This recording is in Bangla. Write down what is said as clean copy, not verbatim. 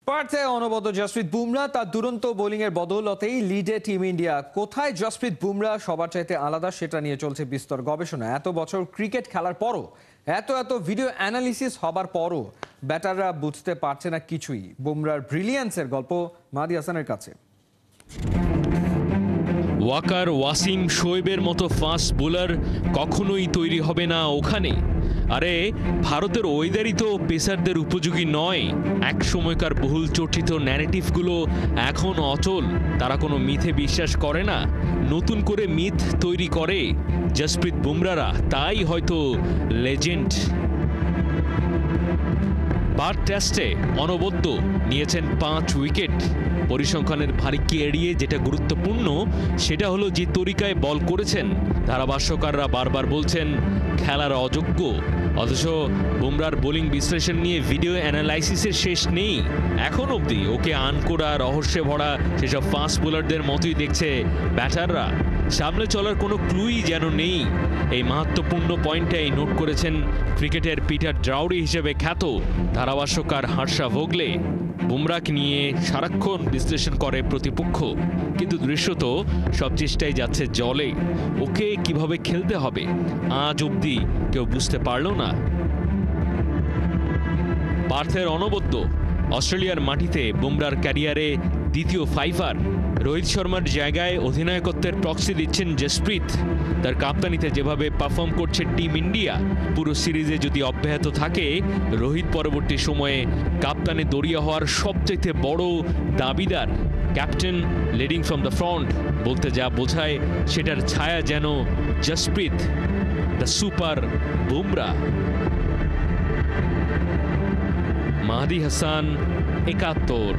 পার্থে অনবদ্য জসপ্রীত বুমরা তার দুরন্ত বোলিংয়ের বদৌলতেই লিডে টিম ইন্ডিয়া। কোথায় জসপ্রীত বুমরা সবার চাইতে আলাদা সেটা নিয়ে চলছে বিস্তর গবেষণা। এত বছর ক্রিকেট খেলার পরও, এত ভিডিও অ্যানালিসিস হবার পরও ব্যাটাররা বুঝতে পারছে না কিছুই। বুমরার ব্রিলিয়ান্সের গল্প মাহদী হাসানের কাছে। ওয়াকার, ওয়াসিম, শোয়েবের মতো ফাস্ট বোলার কখনোই তৈরি হবে না ওখানে। আরে ভারতের ওয়েদারই তো পেসারদের উপযোগী নয়। এক সময়কার বহুল চর্চিত ন্যারেটিভগুলো এখন অচল। তারা কোনো মিথে বিশ্বাস করে না, নতুন করে মিথ তৈরি করে জসপ্রীত বুমরারা। তাই হয়তো লেজেন্ড। পার্থ টেস্টে অনবদ্য নিয়েছেন 5 উইকেট। পরিসংখ্যানের ভারিক্কি এড়িয়ে যেটা গুরুত্বপূর্ণ সেটা হলো যে তরিকায় বল করেছেন। ধারাভাষ্যকাররা বারবার বলছেন খেলার অযোগ্য, অথচ বুমরার বোলিং বিশ্লেষণ নিয়ে ভিডিও অ্যানালাইসিসের শেষ নেই। এখন অবধি ওকে আনকোড়া, রহস্যে ভরা সেসব ফাস্ট বোলারদের মতোই দেখছে ব্যাটাররা। সামনে চলার কোনো ক্লুই যেন নেই। এই মাহাত্ম্যপূর্ণ পয়েন্টটাই নোট করেছেন ক্রিকেটের পিটার ড্রাউরি হিসেবে খ্যাত ধারাভাষ্যকার হর্ষা ভোগলে। বুমরাকে নিয়ে সারাক্ষণ বিশ্লেষণ করে প্রতিপক্ষ, কিন্তু দৃশ্যত সব চেষ্টাই যাচ্ছে জলে। ওকে কিভাবে খেলতে হবে আজ অবধি কেউ বুঝতে পারল না। পার্থের অনবদ্য অস্ট্রেলিয়ার মাটিতে বুমরার ক্যারিয়ারে দ্বিতীয় ফাইভার। রোহিত শর্মার জায়গায় অধিনায়কত্বের প্রক্সি দিচ্ছেন জসপ্রীত। তার কাপ্তানিতে যেভাবে পারফর্ম করছে টিম ইন্ডিয়া, পুরো সিরিজে যদি অব্যাহত থাকে, রোহিত পরবর্তী সময়ে কাপ্তানে দড়িয়ে হওয়ার সবচেয়ে বড় দাবিদার। Captain leading from the front বলতে যা বোঝায় সেটার ছায়া যেন জসপ্রীত, দ্য সুপার বুমরা। মাহদী হাসান, ৭১।